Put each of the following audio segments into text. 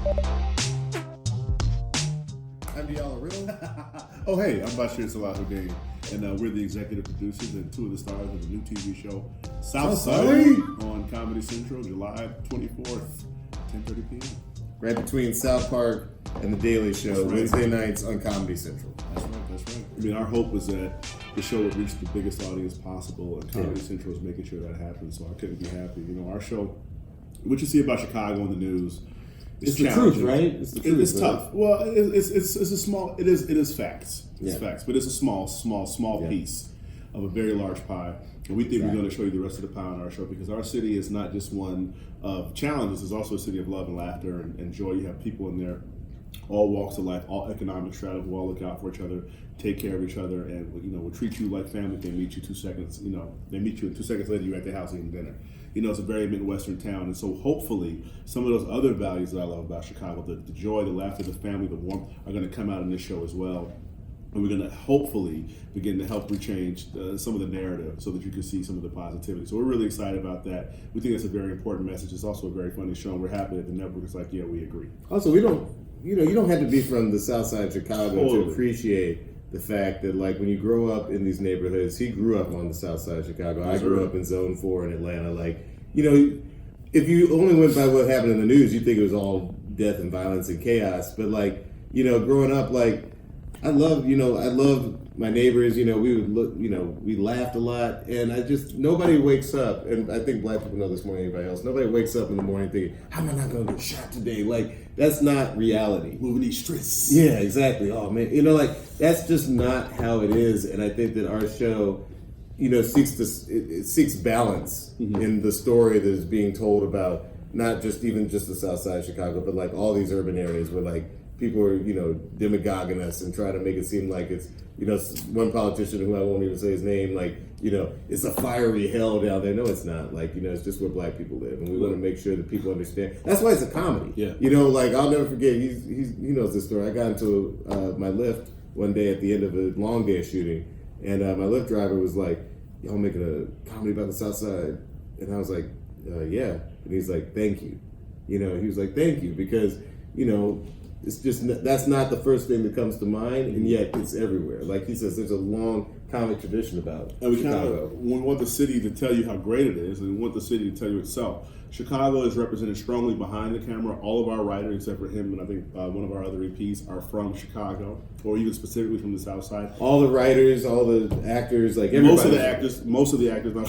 I'm Diallo, Riddle. Oh, hey, I'm Bashir Salahuddin, and we're the executive producers and two of the stars of the new TV show, Southside, on Comedy Central, July 24th, 10:30 p.m. Right between South Park and The Daily Show, right. Wednesday nights on Comedy Central. That's right. I mean, our hope was that the show would reach the biggest audience possible, and Comedy Central is making sure that happens, so I couldn't be happy. You know, our show, what you see about Chicago in the news, it's the truth, right? It's the truth. It's tough. Well, it's a small. It is facts. It's facts, but it's a small piece of a very large pie. And we think we're going to show you the rest of the pie on our show, because our city is not just one of challenges. It's also a city of love and laughter and joy. You have people in there, all walks of life, all economic strata, who all look out for each other, take care of each other, and will treat you like family. They meet you 2 seconds. They meet you, and 2 seconds later you're at their house eating dinner. It's a very Midwestern town, and so hopefully some of those other values that I love about Chicago, the joy, the laughter, the family, the warmth, are going to come out in this show as well. And we're going to hopefully begin to help rechange some of the narrative so that you can see some of the positivity. So we're really excited about that. We think it's a very important message. It's also a very funny show, and we're happy that the network is like, yeah, we agree. Also, we don't, you don't have to be from the South Side of Chicago to appreciate the fact that, like, when you grow up in these neighborhoods, he grew up on the South Side of Chicago. I grew up in Zone 4 in Atlanta. Like, if you only went by what happened in the news, you'd think it was all death and violence and chaos. But, like, growing up, like, I loved my neighbors. We would look, we laughed a lot, and nobody wakes up, and I think black people know this more than anybody else. Nobody wakes up in the morning thinking, "How am I not going to get shot today?" Like, that's not reality. Moving these streets. Yeah, exactly. Oh man, that's just not how it is. And I think that our show, seeks balance in the story that is being told about not just the South Side of Chicago, but like all these urban areas where like people are, demagoguing us and trying to make it seem like it's, one politician who I won't even say his name, like, it's a fiery hell down there. No, it's not. Like, it's just where black people live. And we want to make sure that people understand. That's why it's a comedy. Yeah. Like, I'll never forget, he knows this story. I got into my Lyft one day at the end of a long day of shooting. And my Lyft driver was like, "Y'all making a comedy about the South Side?" And I was like, "Yeah." And he's like, "Thank you." He was like, "Thank you," because, it's just, that's not the first thing that comes to mind, and yet it's everywhere. Like he says, there's a long comic tradition about Chicago. We want the city to tell you how great it is, and we want the city to tell you itself. Chicago is represented strongly behind the camera. All of our writers, except for him and I think one of our other EPs, are from Chicago, or even specifically from the South Side. All the writers, all the actors, like everybody. Most of the actors are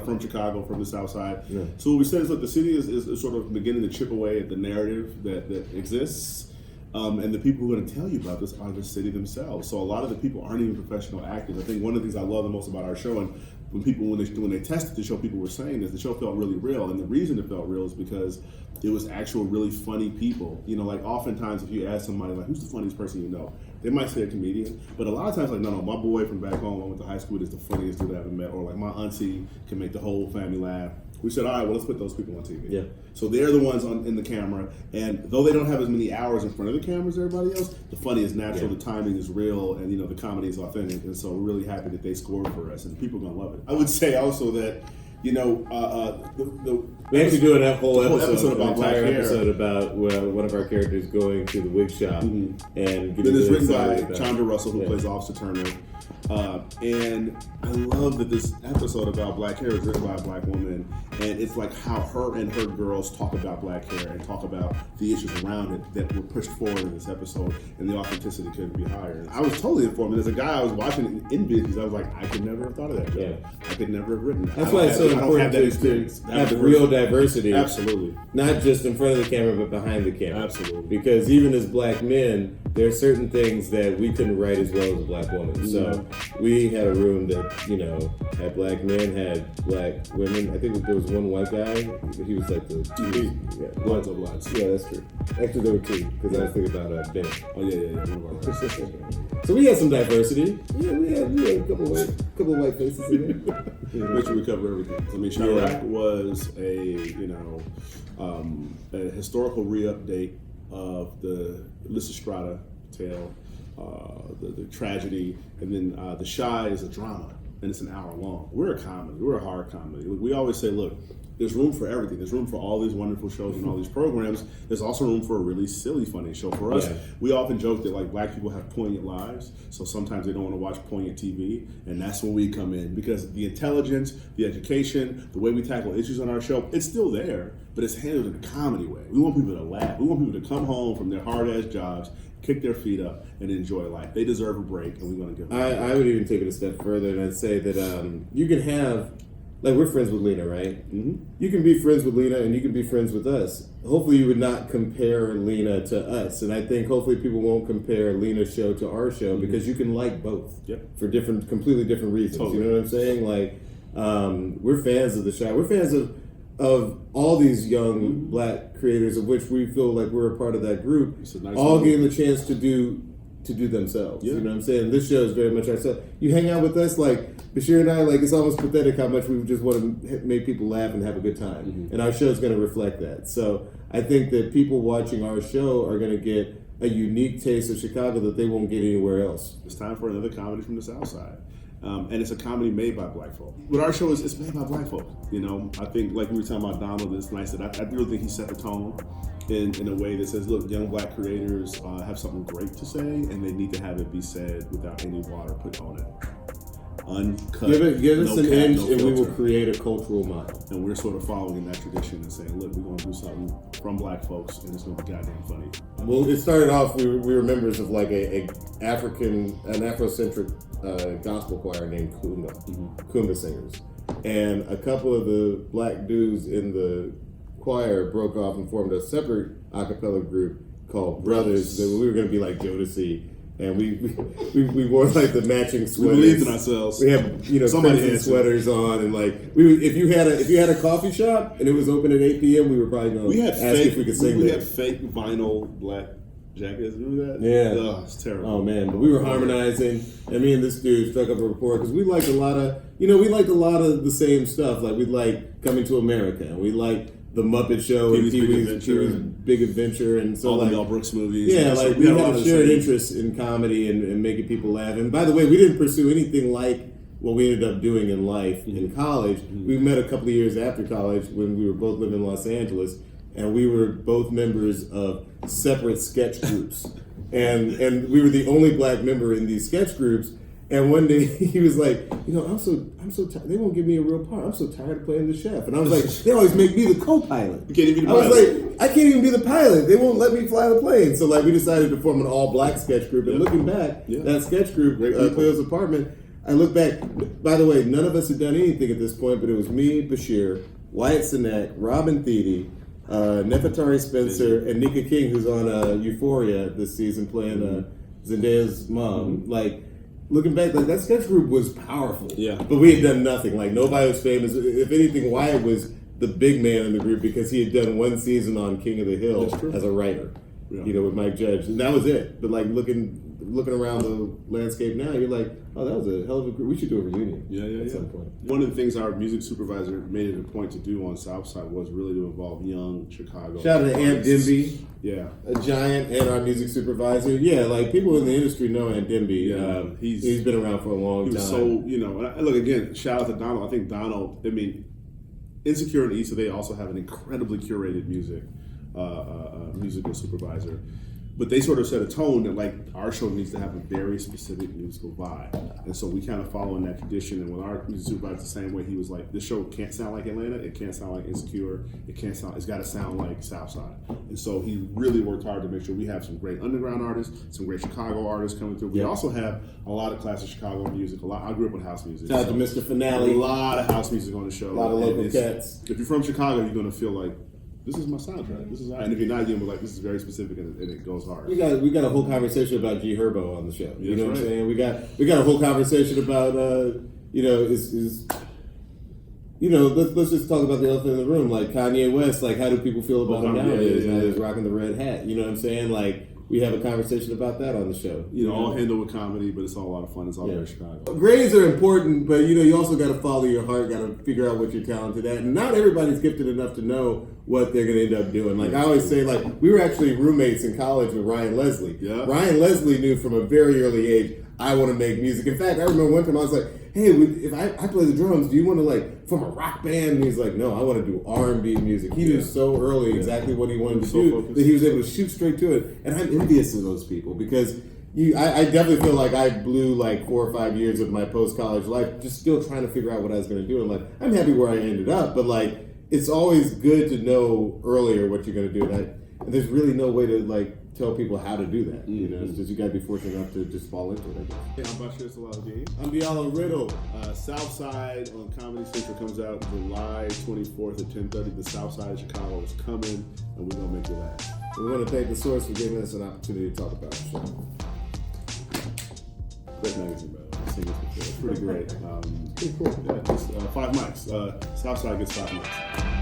from Chicago, from the South Side. Yeah. So what we said is, look, the city is sort of beginning to chip away at the narrative that exists. And the people who are going to tell you about this are the city themselves. So a lot of the people aren't even professional actors. I think one of the things I love the most about our show, and when they tested the show, people were saying is the show felt really real. And the reason it felt real is because it was actual really funny people. Like oftentimes if you ask somebody, like, who's the funniest person you know? They might say a comedian, but a lot of times, like, no, my boy from back home I went to high school is the funniest dude I ever met, or like my auntie can make the whole family laugh. We said, all right, well, let's put those people on TV. Yeah. So they're the ones in the camera, and though they don't have as many hours in front of the camera as everybody else, the funny is natural, the timing is real, and the comedy is authentic, and so we're really happy that they scored for us, and people are gonna love it. I would say also that, we actually do a whole episode about black hair. Episode about one of our characters going to the wig shop and getting. Then it's written by Chandra Russell, who plays Officer Turner. And I love that this episode about black hair is written by a black woman, and it's like how her and her girls talk about black hair and talk about the issues around it that were pushed forward in this episode, and the authenticity couldn't be higher. And I was totally informed, and as a guy I was watching in business, I was like, I could never have thought of that. Yeah. I could never have written that. That's why it's so important to have the real diversity. Absolutely. Not just in front of the camera, but behind the camera. Absolutely. Because even as black men, there are certain things that we couldn't write as well as a black woman. So we had a room that, had black men, had black women. I think there was one white guy. He was like the Bloods of Bloods. Yeah, that's true. Actually, there were two, because I was thinking about Ben. Oh, yeah. One of our writers. So we had some diversity. Yeah, we had a couple of white faces in there. Make sure we cover everything. I mean, Chirac was a historical re-update of the Lysistrata tale, the tragedy, and then The Shy is a drama, and it's an hour long. We're a comedy. We're a horror comedy. We always say, look, there's room for everything. There's room for all these wonderful shows and all these programs. There's also room for a really silly, funny show. For us, we often joke that like black people have poignant lives, so sometimes they don't want to watch poignant TV, and that's when we come in because the intelligence, the education, the way we tackle issues on our show, it's still there, but it's handled in a comedy way. We want people to laugh. We want people to come home from their hard-ass jobs, kick their feet up, and enjoy life. They deserve a break, and we're going to give them I would even take it a step further, and I'd say that you can have, like, we're friends with Lena, right? Mm-hmm. You can be friends with Lena, and you can be friends with us. Hopefully, you would not compare Lena to us, and I think hopefully people won't compare Lena's show to our show because you can like both for completely different reasons. Totally. You know what I'm saying? Like, we're fans of the show. We're fans of all these young black creators, of which we feel like we're a part of that group, all getting the chance to do themselves. You know what I'm saying? This show is very much ourselves. You hang out with us, like Bashir and I, like it's almost pathetic how much we just want to make people laugh and have a good time. And our show is going to reflect that. So I think that people watching our show are going to get a unique taste of Chicago that they won't get anywhere else. It's time for another comedy from the South Side. And it's a comedy made by black folk. But our show is it's made by black folk. You know, I think like we were talking about Donald, it's nice that I really think he set the tone in a way that says, look, young black creators have something great to say, and they need to have it be said without any water put on it. Uncut. Give us an inch, no and filter. we will create a cultural model. And we're sort of following that tradition and saying, look, we're going to do something from black folks, and it's going to be goddamn funny. Well, it started off, we were members of like an Afrocentric gospel choir named Kumba Singers. And a couple of the black dudes in the choir broke off and formed a separate a cappella group called Brothers. That we were going to be like Jodeci. And we wore like the matching sweaters. We believed in ourselves. We had crimson sweaters on, and like if you had a coffee shop and it was open at 8 p.m., we were probably going to ask if we could sing there. We had fake vinyl black jackets. Remember that? Yeah. Oh, it's terrible. Oh man, but we were harmonizing, and me and this dude struck up a rapport because we liked a lot of the same stuff. Like we like Coming to America, and we like The Muppet Show and Pee-wee's Big Adventure, and so all like the Mel Brooks movies. Yeah, like we had a shared interest in comedy and making people laugh. And by the way, we didn't pursue anything like what we ended up doing in life in college. We met a couple of years after college when we were both living in Los Angeles, and we were both members of separate sketch groups. and we were the only black member in these sketch groups. And one day he was like, I'm so tired. They won't give me a real part. I'm so tired of playing the chef. And I was like, they always make me the co-pilot. You can't even be the pilot. I was like, I can't even be the pilot. They won't let me fly the plane. So like we decided to form an all-black sketch group. And looking back, that sketch group, Cleo's apartment, I look back. By the way, none of us had done anything at this point, but it was me, Bashir, Wyatt Cenac, Robin Thede, Nefertari Spencer, and Nika King, who's on Euphoria this season, playing Zendaya's mom. Like, looking back, like that sketch group was powerful. Yeah. But we had done nothing. Like nobody was famous. If anything, Wyatt was the big man in the group because he had done one season on King of the Hill as a writer. Yeah. With Mike Judge. And that was it. But like looking around the landscape now, you're like, oh, that was a hell of a group. We should do a reunion at some point. One of the things our music supervisor made it a point to do on Southside was really to involve young Chicago. Shout out to Aunt Dimby. Yeah. A giant, and our music supervisor. Yeah, like people in the industry know Aunt Dimby. Yeah, he's been around for a long time. So, and look, again, shout out to Donald. I think Donald, Insecure and Issa, they also have an incredibly curated musical supervisor. But they sort of set a tone that like our show needs to have a very specific musical vibe. And so we kind of follow in that tradition. And when our music supervisor the same way, he was like, this show can't sound like Atlanta, it can't sound like Insecure, it's got to sound like Southside. And so he really worked hard to make sure we have some great underground artists, some great Chicago artists coming through. We also have a lot of classic Chicago music. I grew up with house music. Shout out to Mr. Finale. A lot of house music on the show. A lot of local cats. If you're from Chicago, you're going to feel like, this is my soundtrack. This is, and if you're not, you're like, this is very specific and it goes hard. We got a whole conversation about G Herbo on the show. You know what I'm saying? We got a whole conversation about let's just talk about the elephant in the room. Like Kanye West, like how do people feel about him nowadays? Now he's rocking the red hat. You know what I'm saying? Like we have a conversation about that on the show. All handled with comedy, but it's all a lot of fun. It's all very Chicago. Grades are important, but you also got to follow your heart. Got to figure out what you're talented at. And not everybody's gifted enough to know what they're going to end up doing. Like I always say, like we were actually roommates in college with Ryan Leslie. Yeah. Ryan Leslie knew from a very early age, I want to make music. In fact, I remember one time I was like, hey, if I play the drums, do you want to like form a rock band? And he's like, no, I want to do R&B music. He knew so early exactly what he wanted to do that he was able to shoot straight to it. And I'm envious of those people because I definitely feel like I blew like 4 or 5 years of my post-college life just still trying to figure out what I was going to do. And like, I'm happy where I ended up, but like, it's always good to know earlier what you're going to do. And there's really no way to like tell people how to do that. You know, it's just you got to be fortunate enough to just fall into it, I guess. I'm Bashir Salahuddin. I'm Diallo Riddle. Southside on Comedy Central comes out July 24th at 10:30. The Southside of Chicago is coming, and we're going to make you laugh. We want to thank the source for giving us an opportunity to talk about the show. Great magazine, by the way. I've seen this before. It's pretty great. Yeah, just 5 mics. Southside gets 5 mics.